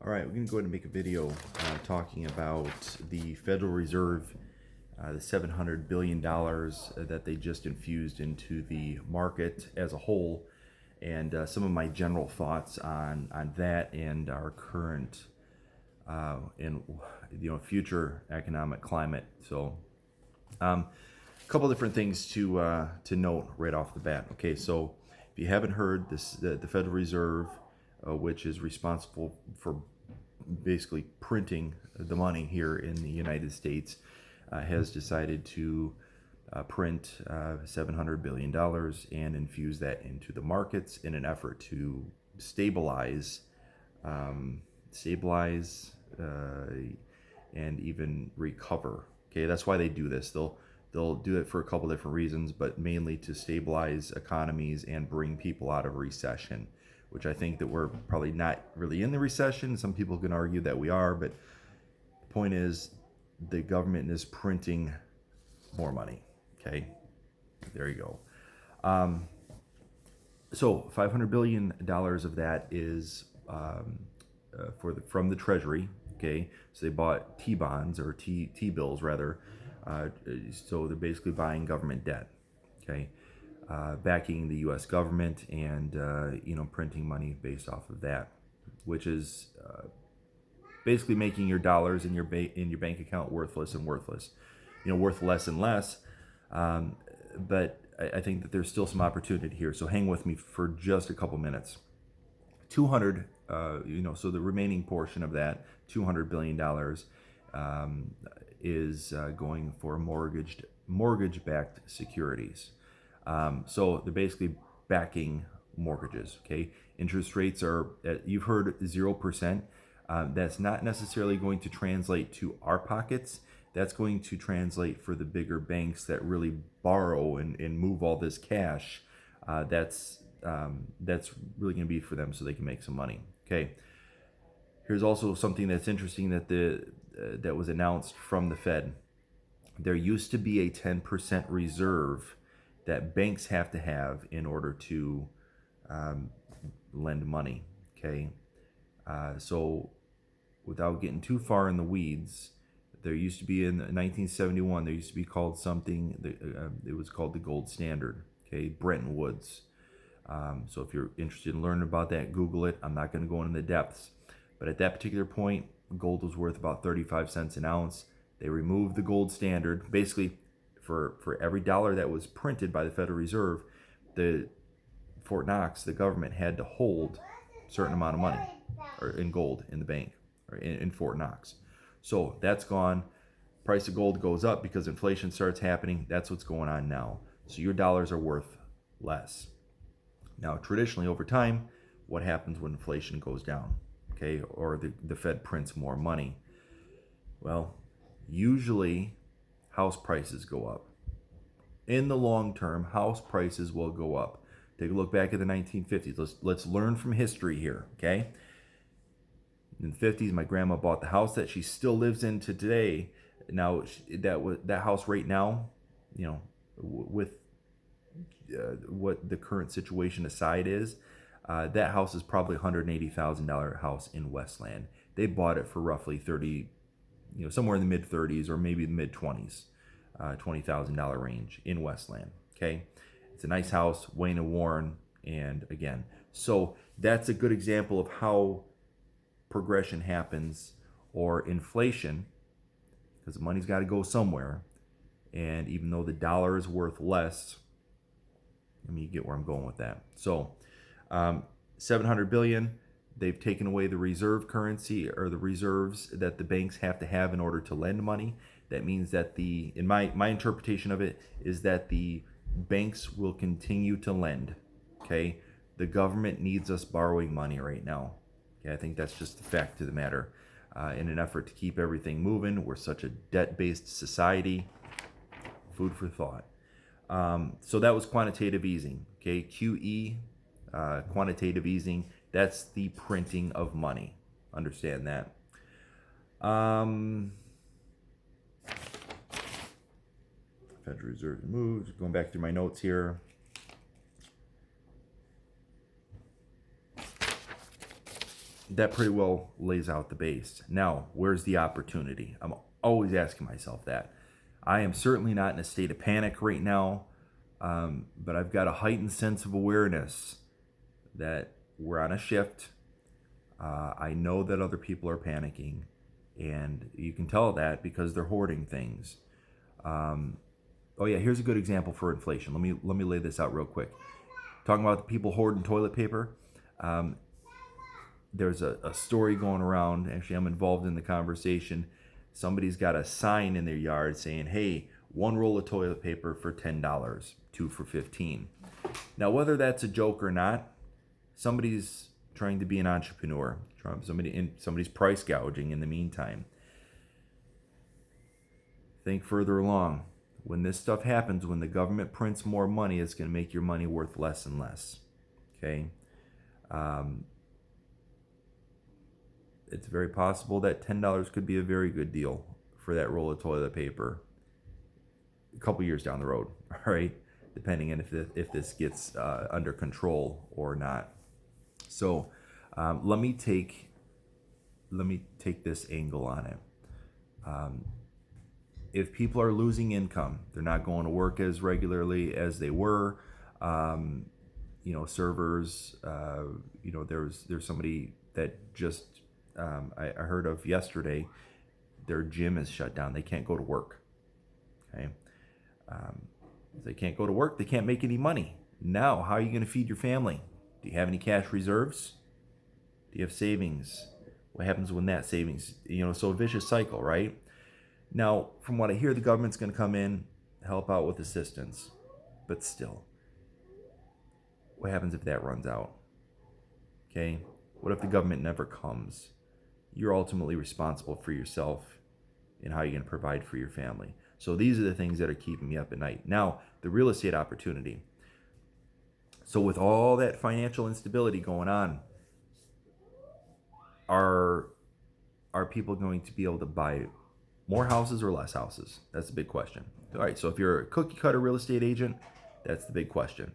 All right, we're going to go ahead and make a video talking about the Federal Reserve, the $700 billion that they just infused into the market as a whole, and some of my general thoughts on that and our current and future economic climate. So, a couple different things to note right off the bat. Okay, so if you haven't heard this, the Federal Reserve, which is responsible for basically printing the money here in the United States, has decided to print $700 billion and infuse that into the markets in an effort to stabilize, and even recover. Okay, that's why they do this. They'll do it for a couple different reasons, but mainly to stabilize economies and bring people out of recession, which I think that we're probably not really in the recession. Some people can argue that we are, but the point is the government is printing more money. Okay, there you go. So $500 billion of that is from the Treasury. Okay, so they bought T-bonds or T-bills rather. So they're basically buying government debt. Okay. Backing the U.S. government and printing money based off of that, which is basically making your dollars in your bank account worth less and less. But I think that there's still some opportunity here. So hang with me for just a couple minutes. 200, so the remaining portion of that $200 billion is going for mortgage-backed securities. So they're basically backing mortgages. Okay, interest rates are, you've heard 0%. That's not necessarily going to translate to our pockets. That's going to translate for the bigger banks that really borrow and move all this cash. That's really going to be for them so they can make some money. Okay. Here's also something that's interesting that was announced from the Fed. There used to be a 10% reserve that banks have to have in order to lend money. Okay, so without getting too far in the weeds, there used to be in 1971. There used to be called something. It was called the gold standard. Okay, Bretton Woods. So if you're interested in learning about that, Google it. I'm not going to go into the depths, but at that particular point, gold was worth about 35 cents an ounce. They removed the gold standard. Basically, for every dollar that was printed by the Federal Reserve, the Fort Knox, the government had to hold a certain amount of money or in gold in the bank or in Fort Knox. So that's gone. Price of gold goes up because inflation starts happening. That's what's going on now. So your dollars are worth less. Now, traditionally over time, what happens when inflation goes down? Okay, or the Fed prints more money. Well, usually house prices go up. In the long term, house prices will go up. Take a look back at the 1950s. Let's learn from history here, okay? In the 50s, my grandma bought the house that she still lives in today. Now, that house right now, with what the current situation aside is, that house is probably $180,000 house in Westland. They bought it for roughly 30, somewhere in the mid 30s or maybe the mid 20s, $20,000 range in Westland. Okay, it's a nice house, Wayne and Warren, and again, so that's a good example of how progression happens, or inflation, because the money's got to go somewhere. And even though the dollar is worth less, you get where I'm going with that. So, 700 billion. They've taken away the reserve currency or the reserves that the banks have to have in order to lend money. That means that in my interpretation of it is that the banks will continue to lend. Okay, the government needs us borrowing money right now. Okay, I think that's just the fact of the matter. In an effort to keep everything moving, we're such a debt-based society. Food for thought. So that was quantitative easing. Okay, QE, quantitative easing. That's the printing of money. Understand that. Federal Reserve moves. Going back through my notes here. that pretty well lays out the base. Now, where's the opportunity? I'm always asking myself that. I am certainly not in a state of panic right now, but I've got a heightened sense of awareness that we're on a shift. I know that other people are panicking, and you can tell that because they're hoarding things. Oh yeah, here's a good example for inflation. Let me lay this out real quick. Talking about the people hoarding toilet paper. There's a story going around. Actually, I'm involved in the conversation. Somebody's got a sign in their yard saying, "Hey, one roll of toilet paper for $10, two for 15." Now, whether that's a joke or not, somebody's trying to be an entrepreneur. Somebody's price gouging in the meantime. Think further along. When this stuff happens, when the government prints more money, it's going to make your money worth less and less. Okay? It's very possible that $10 could be a very good deal for that roll of toilet paper a couple years down the road, all right? Depending on if this gets under control or not. So let me take this angle on it. If people are losing income, they're not going to work as regularly as they were. Servers. There's somebody that just I heard of yesterday. Their gym is shut down. They can't go to work. Okay. If they can't go to work, they can't make any money. Now, how are you going to feed your family? Do you have any cash reserves? Do you have savings? What happens when that savings, so a vicious cycle, right? Now, from what I hear, the government's going to come in, help out with assistance. But still, what happens if that runs out? Okay? What if the government never comes? You're ultimately responsible for yourself and how you're going to provide for your family. So these are the things that are keeping me up at night. Now, the real estate opportunity. So with all that financial instability going on, are people going to be able to buy more houses or less houses? That's the big question. All right, so if you're a cookie cutter real estate agent, that's the big question.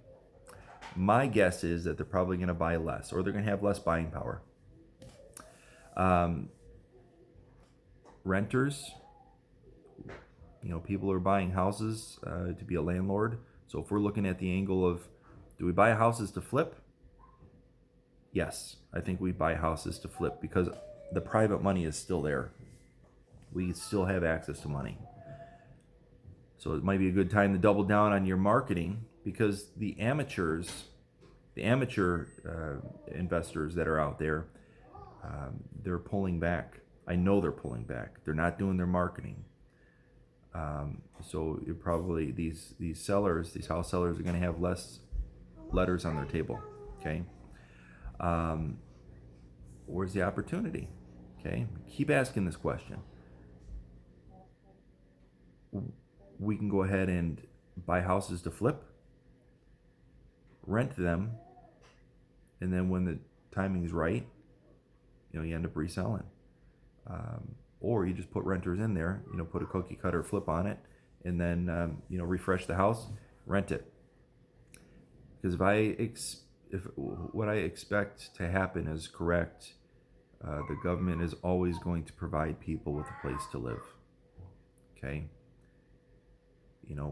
My guess is that they're probably going to buy less, or they're going to have less buying power. Renters, people are buying houses to be a landlord. So if we're looking at the angle of, do we buy houses to flip? Yes, I think we buy houses to flip because the private money is still there. We still have access to money. So it might be a good time to double down on your marketing because the amateur investors that are out there, they're pulling back. I know they're pulling back. They're not doing their marketing. So you're probably these house sellers are going to have less letters on their table. Okay. Where's the opportunity? Okay. Keep asking this question. We can go ahead and buy houses to flip, rent them, and then when the timing's right, you end up reselling. Or you just put renters in there, put a cookie cutter flip on it, and then refresh the house, rent it. Because if what I expect to happen is correct, the government is always going to provide people with a place to live. Okay.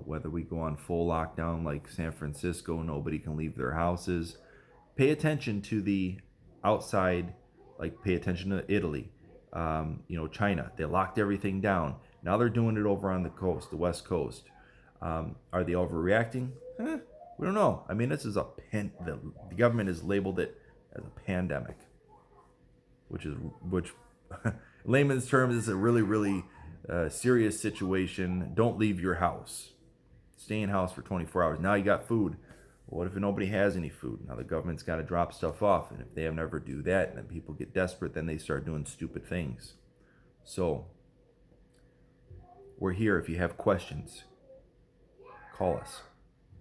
Whether we go on full lockdown like San Francisco, nobody can leave their houses. Pay attention to the outside, like pay attention to Italy, China. They locked everything down. Now they're doing it over on the coast, the West Coast. Are they overreacting? We don't know. I mean, this is the government has labeled it as a pandemic, which layman's terms is a really, really serious situation. Don't leave your house. Stay in house for 24 hours. Now you got food. What if nobody has any food? Now the government's got to drop stuff off. And if they never do that, and then people get desperate, then they start doing stupid things. So we're here. If you have questions, call us.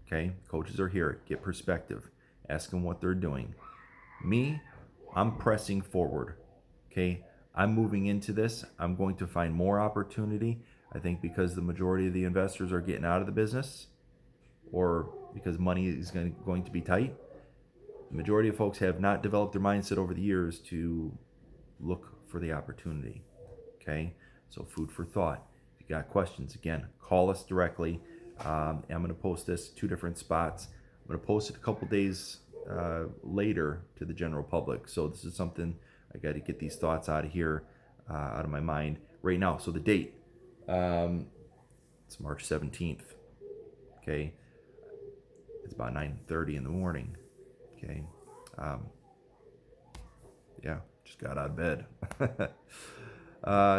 Okay? Coaches are here. Get perspective. Ask them what they're doing. Me, I'm pressing forward. Okay? I'm moving into this. I'm going to find more opportunity. I think because the majority of the investors are getting out of the business, or because money is going to be tight, the majority of folks have not developed their mindset over the years to look for the opportunity. Okay, so food for thought. If you got questions, again, call us directly. I'm going to post this 2 different spots. I'm going to post it a couple days later to the general public. So this is something I got to get these thoughts out of here, out of my mind right now. So the date, it's March 17th. Okay, it's about 9:30 in the morning. Okay, yeah, just got out of bed.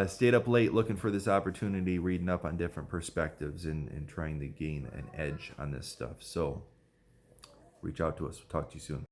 Stayed up late looking for this opportunity, reading up on different perspectives and trying to gain an edge on this stuff. So reach out to us. We'll talk to you soon.